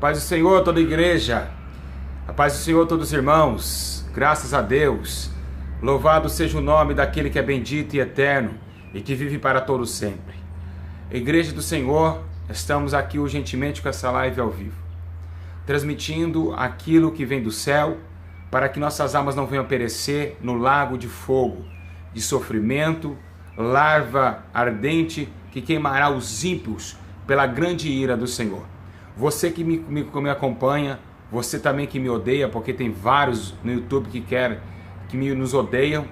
Paz do Senhor, toda a igreja. A paz do Senhor, todos os irmãos. Graças a Deus. Louvado seja o nome daquele que é bendito e eterno e que vive para todos sempre. Igreja do Senhor, estamos aqui urgentemente com essa live ao vivo, transmitindo aquilo que vem do céu, para que nossas almas não venham perecer no lago de fogo, de sofrimento, larva ardente que queimará os ímpios pela grande ira do Senhor. Você que me acompanha, você também que me odeia, porque tem vários no YouTube que nos odeiam,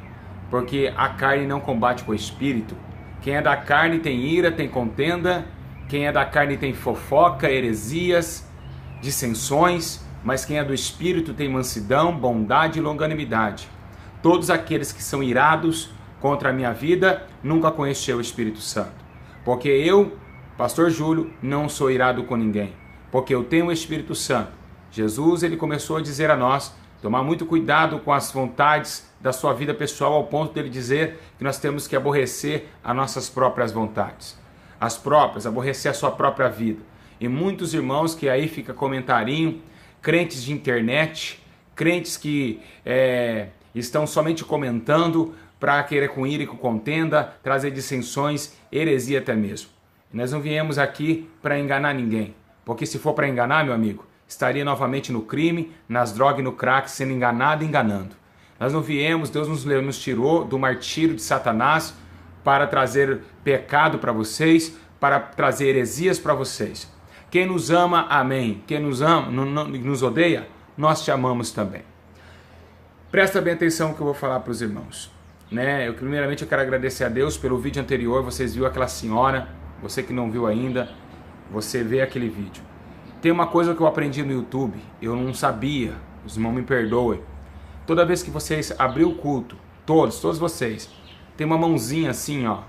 porque a carne não combate com o espírito. Quem é da carne tem ira, tem contenda, quem é da carne tem fofoca, heresias, dissensões, mas quem é do espírito tem mansidão, bondade e longanimidade. Todos aqueles que são irados contra a minha vida nunca conheceram o Espírito Santo, porque eu, Pastor Júlio, não sou irado com ninguém, porque eu tenho o Espírito Santo. Jesus, ele começou a dizer a nós, tomar muito cuidado com as vontades da sua vida pessoal, ao ponto dele dizer que nós temos que aborrecer as nossas próprias vontades, aborrecer a sua própria vida. E muitos irmãos que aí fica comentarinho, crentes de internet, crentes que estão somente comentando para querer com ira e com contenda, trazer dissensões, heresia até mesmo. Nós não viemos aqui para enganar ninguém, porque se for para enganar, meu amigo, estaria novamente no crime, nas drogas e no crack, sendo enganado e enganando. Nós não viemos, Deus nos tirou do martírio de Satanás para trazer pecado para vocês, para trazer heresias para vocês. Quem nos ama, amém. Quem nos ama, nos odeia, nós te amamos também. Presta bem atenção no que eu vou falar para os irmãos. Primeiramente eu quero agradecer a Deus pelo vídeo anterior. Vocês viram aquela senhora, você que não viu ainda, você vê aquele vídeo. Tem uma coisa que eu aprendi no YouTube, eu não sabia, os irmãos me perdoem. Toda vez que vocês abrir o culto, todos vocês, tem uma mãozinha assim, ó,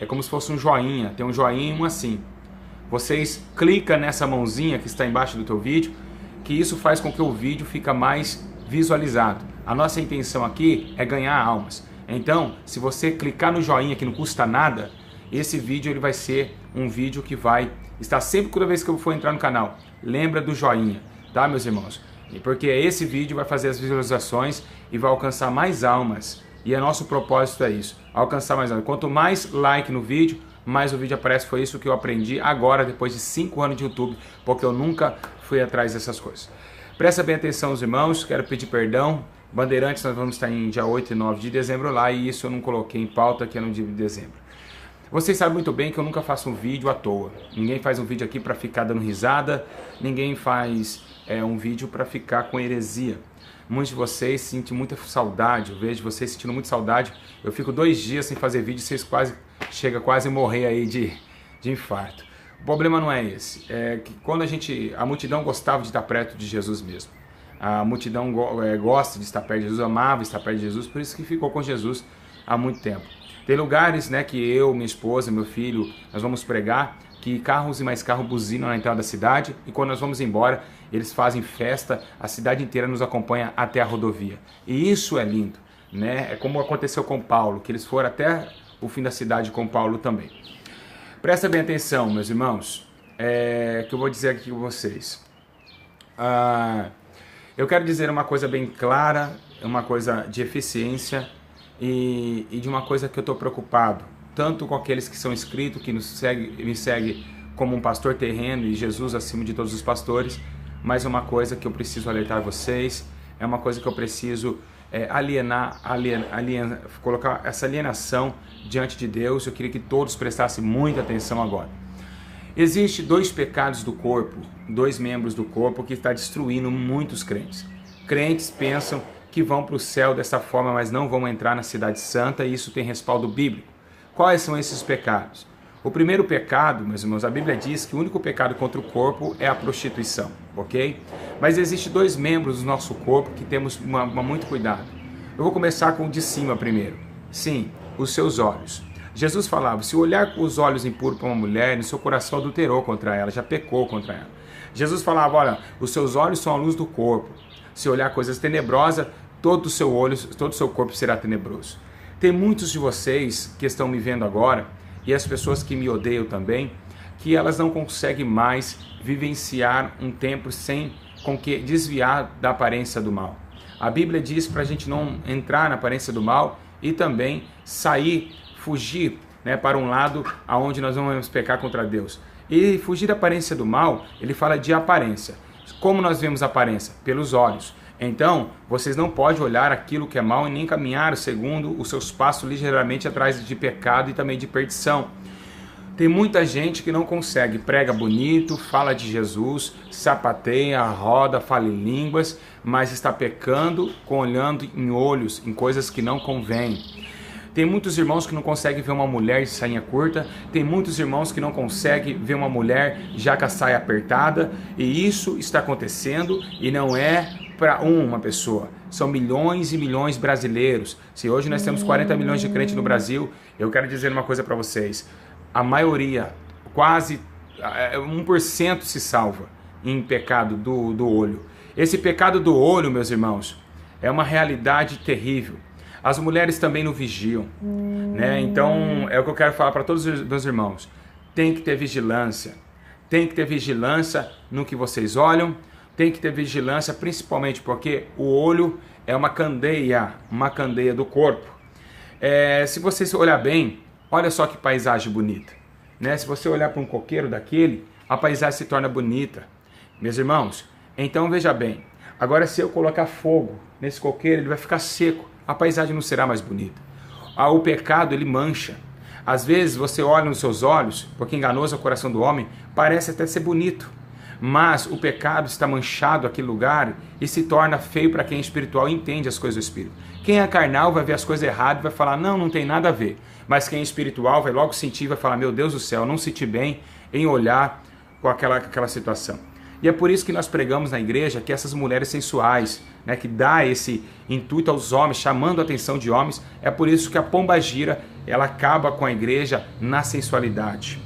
é como se fosse um joinha, tem um joinha e um assim. Vocês clicam nessa mãozinha que está embaixo do teu vídeo, que isso faz com que o vídeo fique mais visualizado. A nossa intenção aqui é ganhar almas. Então, se você clicar no joinha que não custa nada, esse vídeo ele vai ser um vídeo que vai estar sempre, toda vez que eu for entrar no canal, lembra do joinha, tá, meus irmãos? Porque esse vídeo vai fazer as visualizações e vai alcançar mais almas. E o nosso propósito é isso, alcançar mais almas. Quanto mais like no vídeo, mais o vídeo aparece. Foi isso que eu aprendi agora, depois de 5 anos de YouTube, porque eu nunca fui atrás dessas coisas. Presta bem atenção, os irmãos, quero pedir perdão. Bandeirantes, nós vamos estar em dia 8 e 9 de dezembro lá, e isso eu não coloquei em pauta, que é no dia de dezembro. Vocês sabem muito bem que eu nunca faço um vídeo à toa. Ninguém faz um vídeo aqui para ficar dando risada, ninguém faz um vídeo para ficar com heresia. Muitos de vocês sentem muita saudade, eu vejo vocês sentindo muita saudade. Eu fico 2 dias sem fazer vídeo, vocês chegam quase a morrer aí de infarto. O problema não é esse, é que quando a multidão gostava de estar perto de Jesus mesmo. A multidão gosta de estar perto de Jesus, amava estar perto de Jesus, por isso que ficou com Jesus há muito tempo. Tem lugares, que eu, minha esposa, meu filho, nós vamos pregar, que carros e mais carros buzinam na entrada da cidade, e quando nós vamos embora, eles fazem festa, a cidade inteira nos acompanha até a rodovia. E isso é lindo, É como aconteceu com Paulo, que eles foram até o fim da cidade com Paulo também. Presta bem atenção, meus irmãos, que eu vou dizer aqui com vocês. Eu quero dizer uma coisa bem clara, uma coisa de eficiência, e de uma coisa que eu estou preocupado, tanto com aqueles que são inscritos, que me seguem como um pastor terreno e Jesus acima de todos os pastores, mas é uma coisa que eu preciso alertar vocês, é uma coisa que eu preciso colocar essa alienação diante de Deus. Eu queria que todos prestassem muita atenção agora. Existem 2 pecados do corpo, 2 membros do corpo que está destruindo muitos crentes. Crentes pensam que vão para o céu dessa forma, mas não vão entrar na cidade santa, e isso tem respaldo bíblico. Quais são esses pecados? O primeiro pecado, meus irmãos, a Bíblia diz que o único pecado contra o corpo é a prostituição, ok? Mas existem 2 membros do nosso corpo que temos muito cuidado. Eu vou começar com o de cima primeiro. Sim, os seus olhos. Jesus falava, se olhar com os olhos impuros para uma mulher, no seu coração adulterou contra ela, já pecou contra ela. Jesus falava, olha, os seus olhos são a luz do corpo. Se olhar coisas tenebrosas, todo o seu corpo será tenebroso. Tem muitos de vocês que estão me vendo agora, e as pessoas que me odeiam também, que elas não conseguem mais vivenciar um tempo sem com que desviar da aparência do mal. A Bíblia diz para a gente não entrar na aparência do mal e também sair, fugir, né, para um lado aonde nós não vamos pecar contra Deus. E fugir da aparência do mal, ele fala de aparência. Como nós vemos a aparência? Pelos olhos. Então, vocês não podem olhar aquilo que é mal e nem caminhar segundo os seus passos ligeiramente atrás de pecado e também de perdição. Tem muita gente que não consegue, prega bonito, fala de Jesus, sapateia, roda, fala em línguas, mas está pecando, olhando em olhos, em coisas que não convêm. Tem muitos irmãos que não conseguem ver uma mulher de sainha curta, tem muitos irmãos que não conseguem ver uma mulher já com a saia apertada, e isso está acontecendo e não é para uma pessoa, são milhões e milhões de brasileiros. Se hoje nós temos 40 milhões de crentes no Brasil, eu quero dizer uma coisa para vocês, a maioria, quase 1% se salva em pecado do olho. Esse pecado do olho, meus irmãos, é uma realidade terrível. As mulheres também não vigiam, né? Então é o que eu quero falar para todos os meus irmãos. Tem que ter vigilância. Tem que ter vigilância no que vocês olham. Tem que ter vigilância principalmente porque o olho é uma candeia do corpo. Se vocês olhar bem, olha só que paisagem bonita, né? Se você olhar para um coqueiro daquele, a paisagem se torna bonita. Meus irmãos, então veja bem. Agora se eu colocar fogo nesse coqueiro, ele vai ficar seco. A paisagem não será mais bonita. O pecado, ele mancha. Às vezes você olha nos seus olhos, porque enganoso é o coração do homem, parece até ser bonito. Mas o pecado está manchado aquele lugar e se torna feio para quem é espiritual e entende as coisas do Espírito. Quem é carnal vai ver as coisas erradas e vai falar, não tem nada a ver. Mas quem é espiritual vai logo sentir, vai falar, meu Deus do céu, não senti bem em olhar com aquela situação. E é por isso que nós pregamos na igreja que essas mulheres sensuais, né, que dá esse intuito aos homens, chamando a atenção de homens, é por isso que a pombagira, ela acaba com a igreja na sensualidade.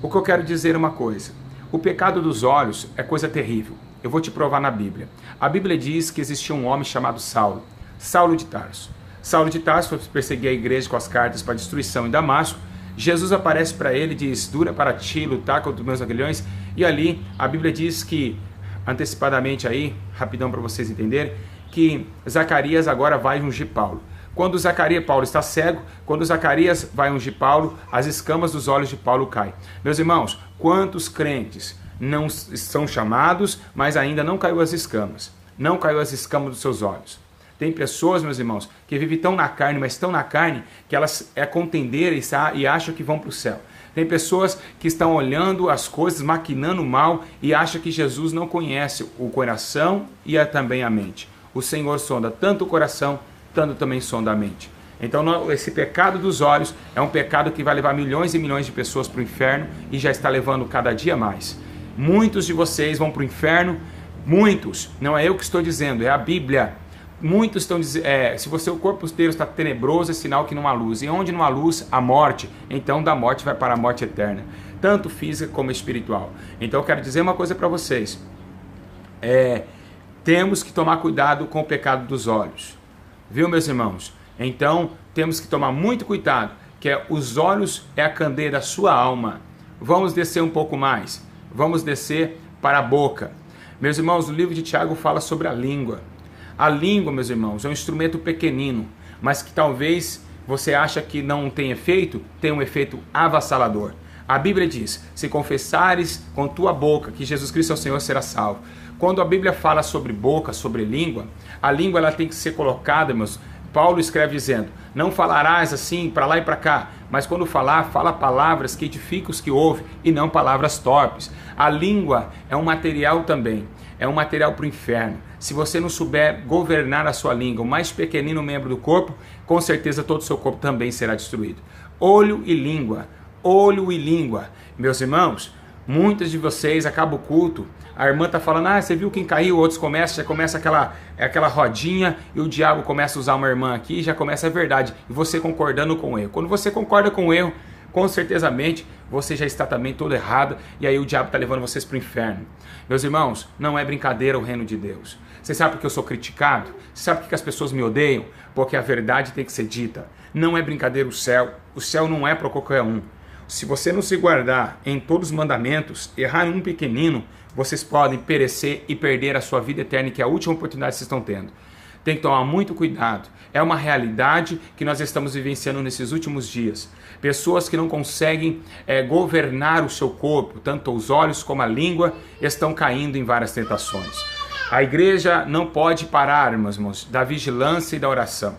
O que eu quero dizer é uma coisa, o pecado dos olhos é coisa terrível, eu vou te provar na Bíblia. A Bíblia diz que existia um homem chamado Saulo, Saulo de Tarso. Saulo de Tarso foi perseguir a igreja com as cartas para destruição em Damasco. Jesus aparece para ele e diz, dura para ti lutar contra os meus aguilhões. E ali a Bíblia diz que, antecipadamente aí, rapidão para vocês entenderem, que Zacarias agora vai ungir Paulo. Quando Paulo está cego, quando Zacarias vai ungir Paulo, as escamas dos olhos de Paulo caem. Meus irmãos, quantos crentes não são chamados, mas ainda não caiu as escamas? Não caiu as escamas dos seus olhos. Tem pessoas, meus irmãos, que vivem tão na carne, mas tão na carne, que elas contenderem e acham que vão para o céu. Tem pessoas que estão olhando as coisas, maquinando mal e acham que Jesus não conhece o coração e também a mente. O Senhor sonda tanto o coração, tanto também sonda a mente. Então esse pecado dos olhos é um pecado que vai levar milhões e milhões de pessoas para o inferno e já está levando cada dia mais. Muitos de vocês vão para o inferno, muitos, não é eu que estou dizendo, é a Bíblia. Muitos estão dizendo, se o corpo inteiro está tenebroso, é sinal que não há luz. E onde não há luz, há morte. Então da morte vai para a morte eterna. Tanto física como espiritual. Então eu quero dizer uma coisa para vocês. Temos que tomar cuidado com o pecado dos olhos. Viu, meus irmãos? Então temos que tomar muito cuidado. Que os olhos é a candeia da sua alma. Vamos descer um pouco mais. Vamos descer para a boca. Meus irmãos, o livro de Tiago fala sobre a língua. A língua, meus irmãos, é um instrumento pequenino, mas que talvez você acha que não tem efeito, tem um efeito avassalador. A Bíblia diz, se confessares com tua boca que Jesus Cristo é o Senhor, será salvo. Quando a Bíblia fala sobre boca, sobre língua, a língua ela tem que ser colocada, meus. Paulo escreve dizendo, não falarás assim para lá e para cá, mas quando falar, fala palavras que edificam os que ouvem e não palavras torpes. A língua é um material também, é um material para o inferno. Se você não souber governar a sua língua, o mais pequenino membro do corpo, com certeza todo o seu corpo também será destruído. Olho e língua, olho e língua. Meus irmãos, muitos de vocês acabam o culto, a irmã está falando, você viu quem caiu, outros já começa aquela rodinha e o diabo começa a usar uma irmã aqui e já começa a verdade. E você concordando com o erro. Quando você concorda com o erro, com certezamente você já está também todo errado e aí o diabo está levando vocês para o inferno. Meus irmãos, não é brincadeira o reino de Deus. Você sabe por que eu sou criticado? Você sabe por que as pessoas me odeiam? Porque a verdade tem que ser dita. Não é brincadeira o céu não é para qualquer um. se você não se guardar em todos os mandamentos, errar em um pequenino, vocês podem perecer e perder a sua vida eterna, que é a última oportunidade que vocês estão tendo. Tem que tomar muito cuidado. É uma realidade que nós estamos vivenciando nesses últimos dias. Pessoas que não conseguem governar o seu corpo, tanto os olhos como a língua, estão caindo em várias tentações. A igreja não pode parar, meus irmãos, da vigilância e da oração.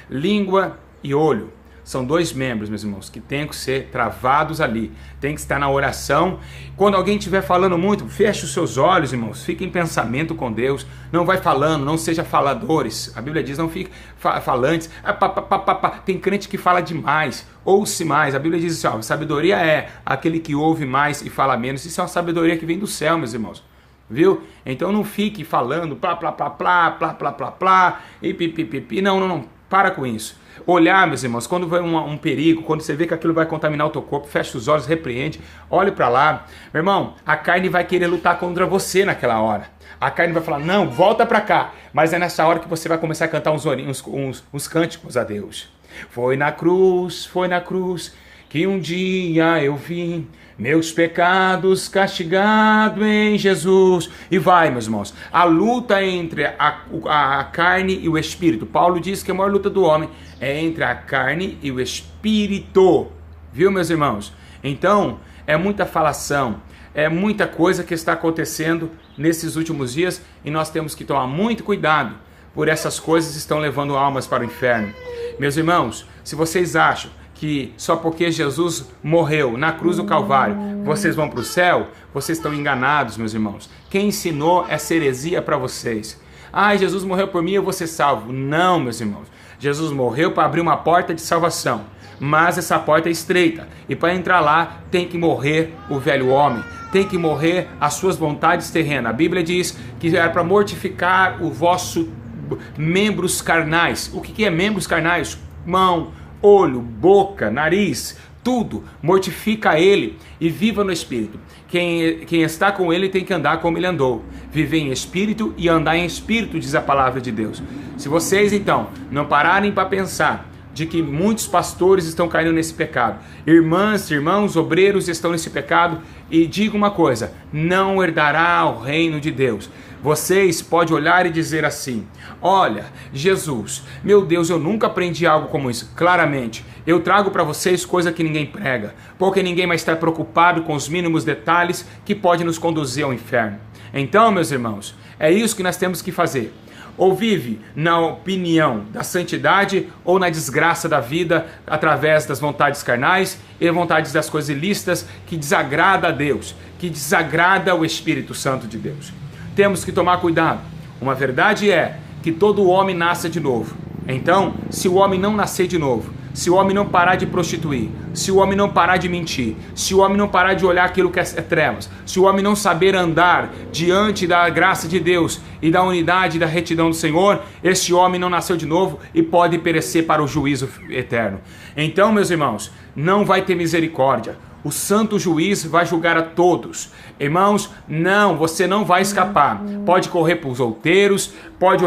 Língua e olho são dois membros, meus irmãos, que têm que ser travados ali, tem que estar na oração. Quando alguém estiver falando muito, feche os seus olhos, irmãos, fique em pensamento com Deus, não vai falando, não seja faladores. A Bíblia diz, não fique falantes. Tem crente que fala demais, ouça mais. A Bíblia diz assim, sabedoria é aquele que ouve mais e fala menos. Isso é uma sabedoria que vem do céu, meus irmãos. Viu? Então não fique falando e pipipipi. Não, para com isso. Olhar, meus irmãos, quando vai um perigo, quando você vê que aquilo vai contaminar o teu corpo, fecha os olhos, repreende, olhe para lá. Meu irmão, a carne vai querer lutar contra você naquela hora. A carne vai falar, não, volta para cá. Mas é nessa hora que você vai começar a cantar uns cânticos a Deus. Foi na cruz que um dia eu vi meus pecados castigados em Jesus. E vai, meus irmãos, a luta entre a carne e o espírito. Paulo diz que a maior luta do homem é entre a carne e o espírito. Viu, meus irmãos? Então, é muita falação, é muita coisa que está acontecendo nesses últimos dias e nós temos que tomar muito cuidado, por essas coisas estão levando almas para o inferno. Meus irmãos, se vocês acham que só porque Jesus morreu na cruz do Calvário, vocês vão para o céu, vocês estão enganados, meus irmãos. Quem ensinou essa heresia para vocês? Jesus morreu por mim, eu vou ser salvo. Não, meus irmãos. Jesus morreu para abrir uma porta de salvação, mas essa porta é estreita. E para entrar lá, tem que morrer o velho homem, tem que morrer as suas vontades terrenas. A Bíblia diz que era para mortificar o vosso membros carnais. O que é membros carnais? Mão, olho, boca, nariz, tudo, mortifica ele e viva no Espírito. Quem está com ele tem que andar como ele andou, viver em Espírito e andar em Espírito, diz a palavra de Deus. Se vocês então não pararem para pensar de que muitos pastores estão caindo nesse pecado, irmãs, irmãos, obreiros estão nesse pecado, e diga uma coisa, não herdará o reino de Deus. Vocês podem olhar e dizer assim, olha, Jesus, meu Deus, eu nunca aprendi algo como isso. Claramente, eu trago para vocês coisa que ninguém prega, porque ninguém mais está preocupado com os mínimos detalhes que podem nos conduzir ao inferno. Então, meus irmãos, é isso que nós temos que fazer. Ou vive na opinião da santidade ou na desgraça da vida através das vontades carnais e vontades das coisas ilícitas que desagrada a Deus, que desagrada o Espírito Santo de Deus. Temos que tomar cuidado. Uma verdade é que todo homem nasce de novo. Então, se o homem não nascer de novo, se o homem não parar de prostituir, se o homem não parar de mentir, se o homem não parar de olhar aquilo que é trevas, se o homem não saber andar diante da graça de Deus e da unidade e da retidão do Senhor, esse homem não nasceu de novo e pode perecer para o juízo eterno. Então, meus irmãos, não vai ter misericórdia. O santo juiz vai julgar a todos. Irmãos, não, você não vai escapar. Pode correr para os outeiros, pode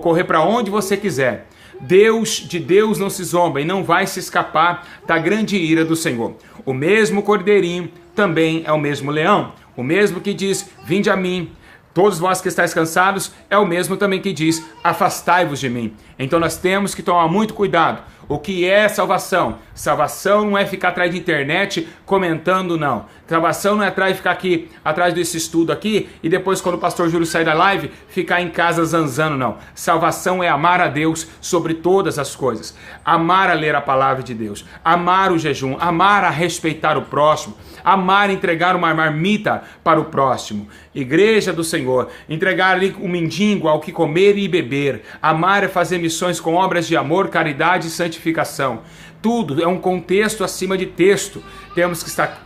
correr para onde você quiser. De Deus não se zomba e não vai se escapar da grande ira do Senhor. O mesmo cordeirinho também é o mesmo leão. O mesmo que diz, vinde a mim, todos vós que estáis cansados, é o mesmo também que diz, afastai-vos de mim. Então nós temos que tomar muito cuidado. O que é salvação? Salvação não é ficar atrás de internet comentando, não. Salvação não é ficar aqui atrás desse estudo aqui e depois, quando o pastor Júlio sair da live, ficar em casa zanzando, não. Salvação é amar a Deus sobre todas as coisas. Amar a ler a palavra de Deus. Amar o jejum. Amar a respeitar o próximo. Amar entregar uma marmita para o próximo. Igreja do Senhor. Entregar ali o mendigo ao que comer e beber. Amar é fazer missões com obras de amor, caridade e santificação. Tudo é um contexto acima de texto. Temos que estar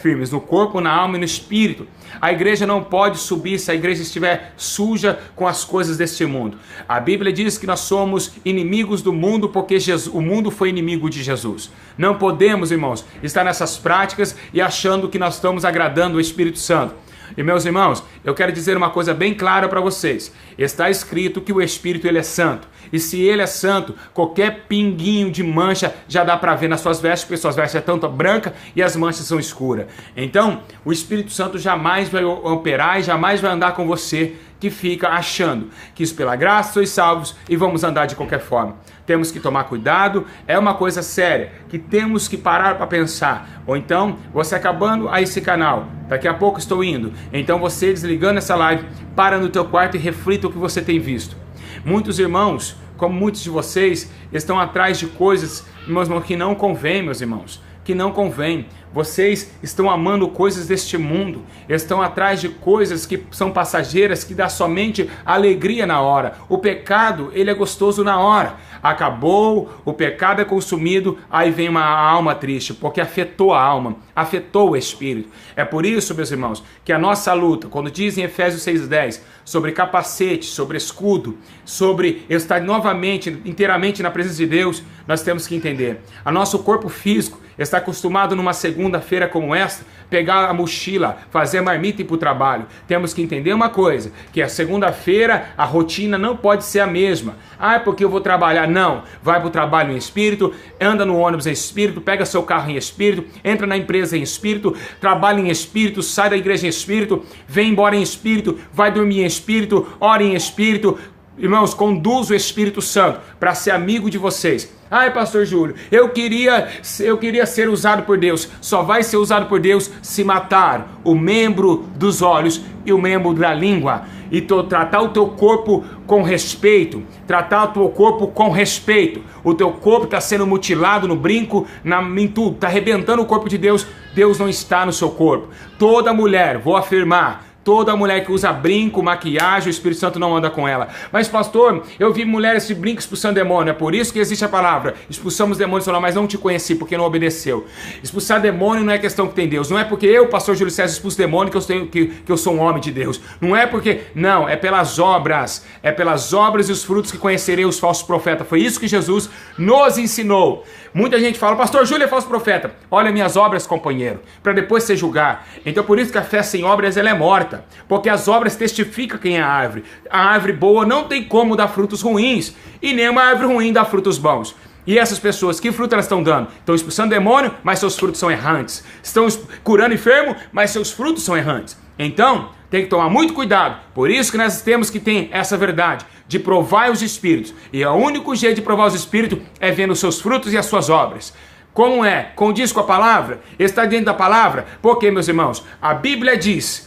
firmes no corpo, na alma e no espírito. A igreja não pode subir se a igreja estiver suja com as coisas deste mundo. A Bíblia diz que nós somos inimigos do mundo porque o mundo foi inimigo de Jesus. Não podemos, irmãos, estar nessas práticas e achando que nós estamos agradando o Espírito Santo. E meus irmãos, eu quero dizer uma coisa bem clara para vocês. Está escrito que o Espírito ele é santo. E se ele é santo, qualquer pinguinho de mancha já dá para ver nas suas vestes, porque suas vestes é tanto branca e as manchas são escuras. Então, o Espírito Santo jamais vai operar e jamais vai andar com você que fica achando que isso pela graça sois salvos e vamos andar de qualquer forma. Temos que tomar cuidado, é uma coisa séria que temos que parar para pensar. Ou então, você acabando a esse canal, daqui a pouco estou indo, então você desligando essa live, para no teu quarto e reflita o que você tem visto. Muitos irmãos, como muitos de vocês, estão atrás de coisas, meus irmãos, que não convém, meus irmãos, que não convém. Vocês estão amando coisas deste mundo, estão atrás de coisas que são passageiras, que dá somente alegria na hora. O pecado, ele é gostoso na hora. Acabou, o pecado é consumido, aí vem uma alma triste, porque afetou a alma, afetou o espírito. É por isso, meus irmãos, que a nossa luta, quando diz em Efésios 6:10, sobre capacete, sobre escudo, sobre estar novamente, inteiramente na presença de Deus, nós temos que entender. O nosso corpo físico está acostumado numa segunda-feira como esta, pegar a mochila, fazer a marmita e ir para o trabalho. Temos que entender uma coisa, que a segunda-feira a rotina não pode ser a mesma. Ah, é porque eu vou trabalhar. Não, vai para o trabalho em espírito, anda no ônibus em espírito, pega seu carro em espírito, entra na empresa em espírito, trabalha em espírito, sai da igreja em espírito, vem embora em espírito, vai dormir em espírito, ora em espírito. Irmãos, conduz o Espírito Santo para ser amigo de vocês. Ai, pastor Júlio, eu queria ser usado por Deus. Só vai ser usado por Deus se matar o membro dos olhos e o membro da língua. E tratar o teu corpo com respeito. Tratar o teu corpo com respeito. O teu corpo está sendo mutilado no brinco, em tudo. Está arrebentando o corpo de Deus. Deus não está no seu corpo. Toda mulher, vou afirmar, toda mulher que usa brinco, maquiagem, o Espírito Santo não anda com ela. Mas pastor, eu vi mulheres de brinco expulsando demônio. É por isso que existe a palavra. Expulsamos demônios, mas não te conheci porque não obedeceu. Expulsar demônio não é questão que tem Deus. Não é porque eu, pastor Júlio César, expulso demônio que eu sou um homem de Deus. Não é porque... Não, é pelas obras. É pelas obras e os frutos que conhecerei os falsos profetas. Foi isso que Jesus nos ensinou. Muita gente fala, pastor Júlio é falso profeta. Olha minhas obras, companheiro, para depois você julgar. Então por isso que a fé sem obras ela é morta. Porque as obras testificam quem é a árvore. A árvore boa não tem como dar frutos ruins. E nem uma árvore ruim dá frutos bons. E essas pessoas, que fruto elas estão dando? Estão expulsando demônio, mas seus frutos são errantes. Estão curando enfermo, mas seus frutos são errantes. Então, tem que tomar muito cuidado. Por isso que nós temos que ter essa verdade de provar os espíritos. E o único jeito de provar os espíritos é vendo os seus frutos e as suas obras. Como é? Condiz com a palavra? Está dentro da palavra? Porque, meus irmãos, a Bíblia diz,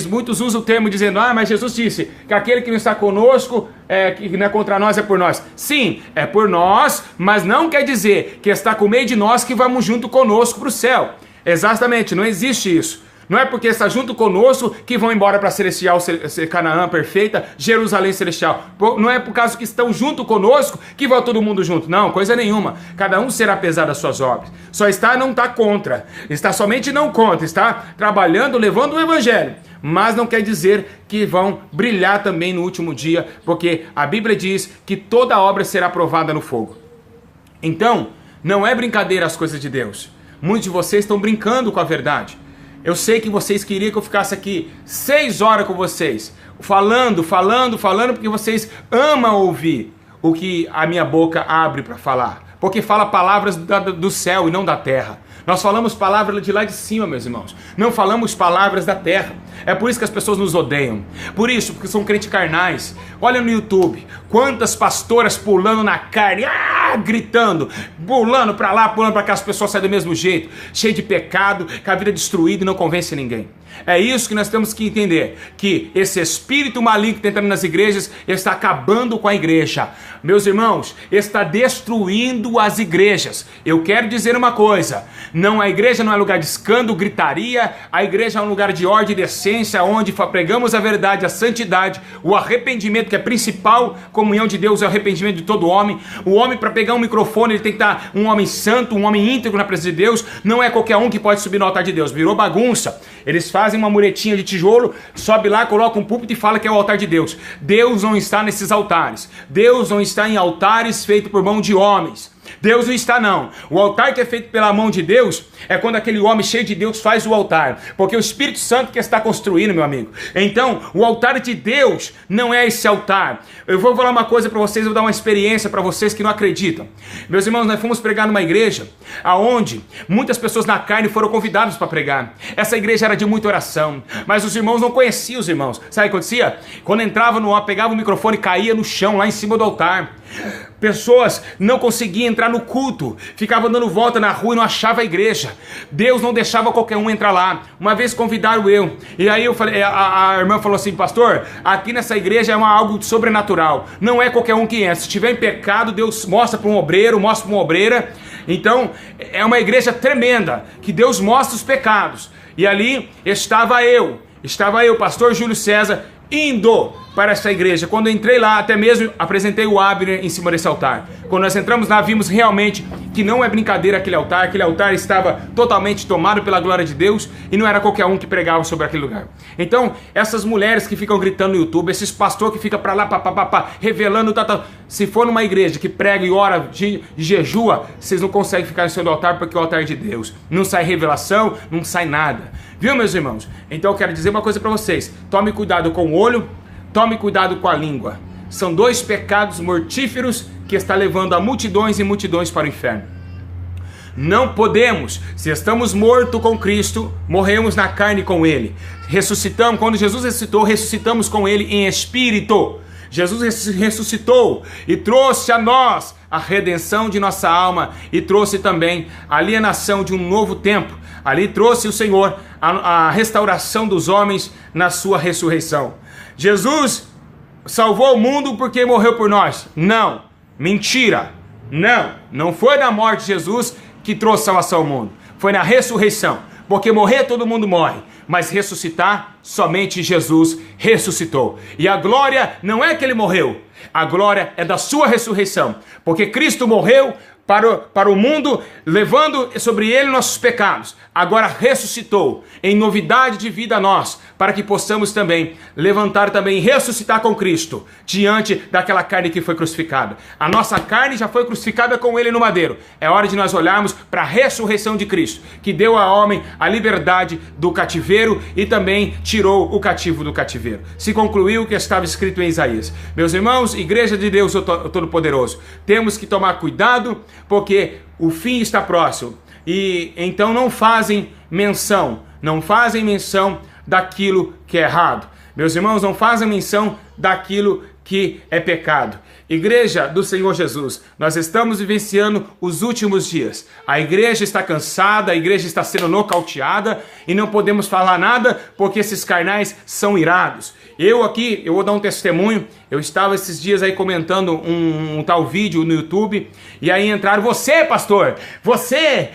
muitos usam o termo dizendo, mas Jesus disse que aquele que não está conosco, que não é contra nós, é por nós. Sim, é por nós, mas não quer dizer que está com meio de nós que vamos junto conosco para o céu. Exatamente, não existe isso. Não é porque está junto conosco que vão embora para Celestial, Canaã perfeita, Jerusalém Celestial. Não é por causa que estão junto conosco que vai todo mundo junto. Não, coisa nenhuma. Cada um será pesado das suas obras. Só não está contra. Está somente não contra. Está trabalhando, levando o evangelho. Mas não quer dizer que vão brilhar também no último dia, porque a Bíblia diz que toda obra será provada no fogo. Então, não é brincadeira as coisas de Deus. Muitos de vocês estão brincando com a verdade. Eu sei que vocês queriam que eu ficasse aqui 6 horas com vocês, falando, porque vocês amam ouvir o que a minha boca abre para falar. Porque fala palavras do céu e não da terra. Nós falamos palavras de lá de cima, meus irmãos. Não falamos palavras da terra. É por isso que as pessoas nos odeiam. Por isso, porque são crentes carnais. Olha no YouTube, quantas pastoras pulando na carne, gritando, pulando para lá, pulando para cá, as pessoas saem do mesmo jeito, cheio de pecado, com a vida destruída e não convence ninguém. É isso que nós temos que entender, que esse espírito maligno que entra nas igrejas está acabando com a igreja. Meus irmãos, está destruindo as igrejas. Eu quero dizer uma coisa, a igreja não é lugar de escândalo, gritaria, a igreja é um lugar de ordem e decência, onde pregamos a verdade, a santidade, o arrependimento, que é a principal comunhão de Deus, é o arrependimento de todo homem. O homem, para pegar um microfone, ele tem que estar um homem santo, um homem íntegro na presença de Deus. Não é qualquer um que pode subir no altar de Deus, virou bagunça. Eles fazem uma muretinha de tijolo, sobe lá, coloca um púlpito e fala que é o altar de Deus. Deus não está nesses altares. Deus não está em altares feitos por mão de homens. Deus não está não. O altar que é feito pela mão de Deus é quando aquele homem cheio de Deus faz o altar, porque o Espírito Santo que está construindo, meu amigo. Então, o altar de Deus não é esse altar. Eu vou falar uma coisa para vocês, eu vou dar uma experiência para vocês que não acreditam. Meus irmãos, nós fomos pregar numa igreja aonde muitas pessoas na carne foram convidadas para pregar. Essa igreja era de muita oração, mas os irmãos não conheciam os irmãos. Sabe o que acontecia? Quando entrava no ar, pegava o microfone e caía no chão, lá em cima do altar. Pessoas não conseguiam entrar no culto, ficavam dando volta na rua e não achava a igreja. Deus não deixava qualquer um entrar lá. Uma vez convidaram eu, e aí eu falei, a irmã falou assim: pastor, aqui nessa igreja é algo sobrenatural, não é qualquer um que entra. Se tiver em pecado, Deus mostra para um obreiro, mostra para uma obreira. Então é uma igreja tremenda, que Deus mostra os pecados. E ali estava eu, pastor Júlio César, indo para essa igreja. Quando eu entrei lá, até mesmo apresentei o Abner em cima desse altar. Quando nós entramos lá, vimos realmente que não é brincadeira aquele altar estava totalmente tomado pela glória de Deus, e não era qualquer um que pregava sobre aquele lugar. Então, essas mulheres que ficam gritando no YouTube, esses pastores que ficam para lá, revelando, se for numa igreja que prega e ora, jejua, vocês não conseguem ficar em cima do altar, porque o altar é de Deus. Não sai revelação, não sai nada. Viu, meus irmãos? Então eu quero dizer uma coisa para vocês: tome cuidado com o olho, tome cuidado com a língua. São dois pecados mortíferos que está levando a multidões e multidões para o inferno. Não podemos, se estamos mortos com Cristo, morremos na carne com Ele. Ressuscitamos, quando Jesus ressuscitou, ressuscitamos com Ele em espírito. Jesus ressuscitou e trouxe a nós a redenção de nossa alma, e trouxe também a alienação de um novo tempo. Ali trouxe o Senhor a restauração dos homens na sua ressurreição. Jesus salvou o mundo porque morreu por nós? Não, mentira. Não foi na morte de Jesus que trouxe salvação ao mundo. Foi na ressurreição. Porque morrer todo mundo morre, mas ressuscitar somente Jesus ressuscitou. E a glória não é que ele morreu, a glória é da sua ressurreição. Porque Cristo morreu para o mundo, levando sobre ele nossos pecados. Agora ressuscitou em novidade de vida a nós, para que possamos também levantar também e ressuscitar com Cristo diante daquela carne que foi crucificada. A nossa carne já foi crucificada com ele no madeiro. É hora de nós olharmos para a ressurreição de Cristo, que deu ao homem a liberdade do cativeiro e também tirou o cativo do cativeiro. Se concluiu o que estava escrito em Isaías. Meus irmãos, Igreja de Deus Todo-Poderoso, temos que tomar cuidado, porque o fim está próximo. E então não fazem menção daquilo que é errado. Meus irmãos, não fazem menção daquilo que é pecado. Igreja do Senhor Jesus, nós estamos vivenciando os últimos dias. A igreja está cansada, a igreja está sendo nocauteada e não podemos falar nada porque esses carnais são irados. Eu vou dar um testemunho. Eu estava esses dias aí comentando um tal vídeo no YouTube, e aí entraram: você, pastor, você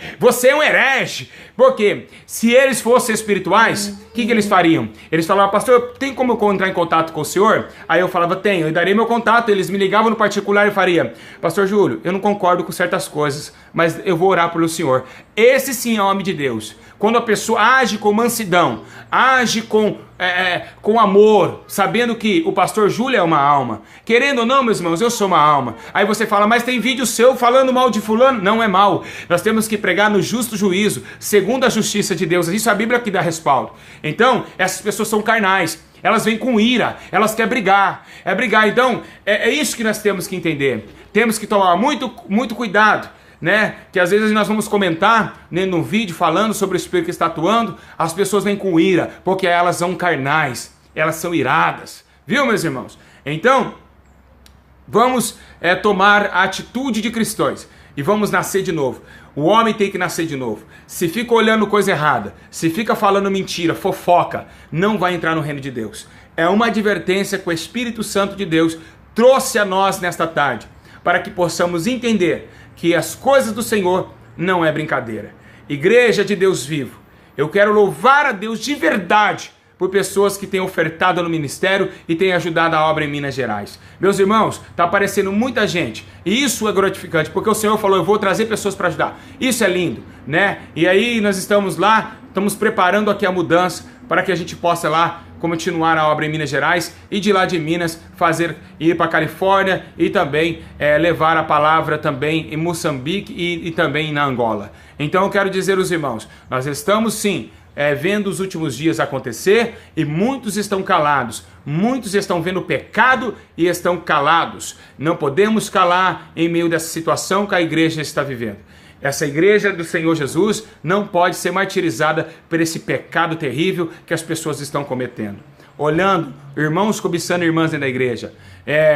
é um herege. Porque se eles fossem espirituais, o que eles fariam? Eles falavam: pastor, tem como eu entrar em contato com o senhor? Aí eu falava: tenho, eu daria meu contato. Eles me ligavam no particular e faria: pastor Júlio, eu não concordo com certas coisas, mas eu vou orar pelo senhor. Esse sim é homem de Deus. Quando a pessoa age com mansidão, age com amor, sabendo que o pastor Júlio é uma alma. Querendo ou não, meus irmãos, eu sou uma alma. Aí você fala: mas tem vídeo seu falando mal de fulano. Não é mal. Nós temos que pregar no justo juízo, segundo a justiça de Deus. Isso é a Bíblia que dá respaldo. Então, essas pessoas são carnais. Elas vêm com ira, elas querem brigar. Então, é isso que nós temos que entender. Temos que tomar muito cuidado, né? Que às vezes nós vamos comentar, né, no vídeo falando sobre o Espírito que está atuando, as pessoas vêm com ira, porque elas são carnais, elas são iradas. Viu, meus irmãos? Então, vamos tomar a atitude de cristãos e vamos nascer de novo. O homem tem que nascer de novo. Se fica olhando coisa errada, se fica falando mentira, fofoca, não vai entrar no reino de Deus. É uma advertência que o Espírito Santo de Deus trouxe a nós nesta tarde, para que possamos entender que as coisas do Senhor não é brincadeira. Igreja de Deus vivo, eu quero louvar a Deus de verdade por pessoas que têm ofertado no ministério e têm ajudado a obra em Minas Gerais. Meus irmãos, está aparecendo muita gente, e isso é gratificante, porque o Senhor falou: eu vou trazer pessoas para ajudar. Isso é lindo, né? E aí nós estamos lá, estamos preparando aqui a mudança para que a gente possa lá continuar a obra em Minas Gerais e de lá de Minas ir para a Califórnia e também levar a palavra também em Moçambique e também na Angola. Então eu quero dizer aos irmãos, nós estamos sim vendo os últimos dias acontecer e muitos estão calados, muitos estão vendo o pecado e estão calados. Não podemos calar em meio dessa situação que a igreja está vivendo. Essa igreja do Senhor Jesus não pode ser martirizada por esse pecado terrível que as pessoas estão cometendo. Olhando, irmãos cobiçando irmãs dentro da igreja.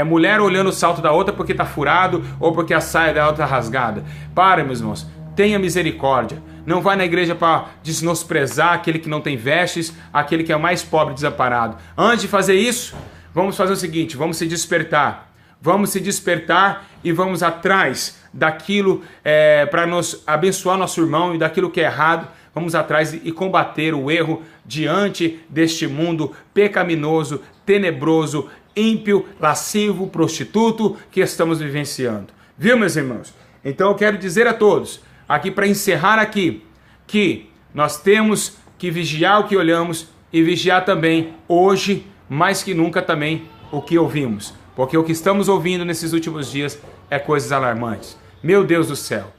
Mulher olhando o salto da outra porque está furado ou porque a saia da outra está rasgada. Para, meus irmãos, tenha misericórdia. Não vai na igreja para desnosprezar aquele que não tem vestes, aquele que é o mais pobre e desamparado. Antes de fazer isso, vamos fazer o seguinte, vamos se despertar. Vamos se despertar e vamos atrás daquilo para nos abençoar nosso irmão e daquilo que é errado. Vamos atrás e combater o erro diante deste mundo pecaminoso, tenebroso, ímpio, lascivo, prostituto que estamos vivenciando. Viu, meus irmãos? Então eu quero dizer a todos, aqui para encerrar aqui, que nós temos que vigiar o que olhamos e vigiar também hoje, mais que nunca também, o que ouvimos. Porque o que estamos ouvindo nesses últimos dias é coisas alarmantes. Meu Deus do céu.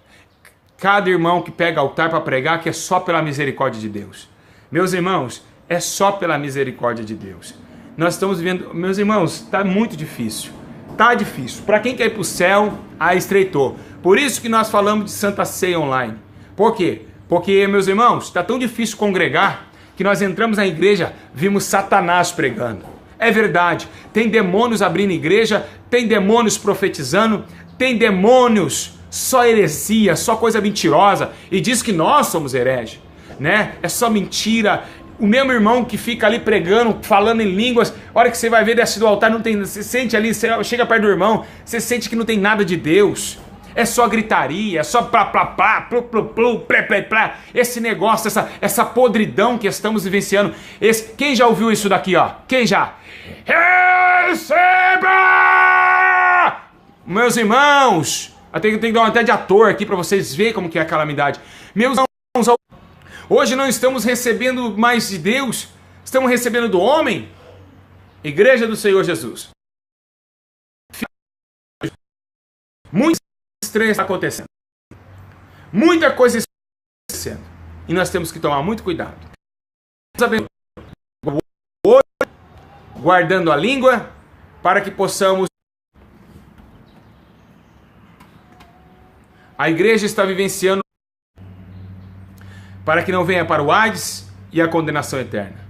Cada irmão que pega altar para pregar que é só pela misericórdia de Deus. Meus irmãos, é só pela misericórdia de Deus. Nós estamos vivendo, meus irmãos, está muito difícil. Está difícil. Para quem quer ir para o céu, estreitou. Por isso que nós falamos de Santa Ceia online. Por quê? Porque, meus irmãos, está tão difícil congregar que nós entramos na igreja, vimos Satanás pregando. É verdade, tem demônios abrindo igreja, tem demônios profetizando, tem demônios, só heresia, só coisa mentirosa, e diz que nós somos hereges, né? É só mentira. O mesmo irmão que fica ali pregando, falando em línguas, a hora que você vai ver desce do altar, não tem, você sente ali, você chega perto do irmão, você sente que não tem nada de Deus. É só gritaria, é só plá, plá, plá, plu, plu, plu, plé, plé, plá. Esse negócio, essa podridão que estamos vivenciando. Quem já ouviu isso daqui, ó? Quem já? Receba! Meus irmãos, eu tenho que dar uma até de ator aqui para vocês verem como que é a calamidade. Meus irmãos, hoje não estamos recebendo mais de Deus, estamos recebendo do homem. Igreja do Senhor Jesus. Muito estranho está acontecendo. Muita coisa está acontecendo. E nós temos que tomar muito cuidado. Guardando a língua para que possamos. A igreja está vivenciando para que não venha para o Hades e a condenação eterna.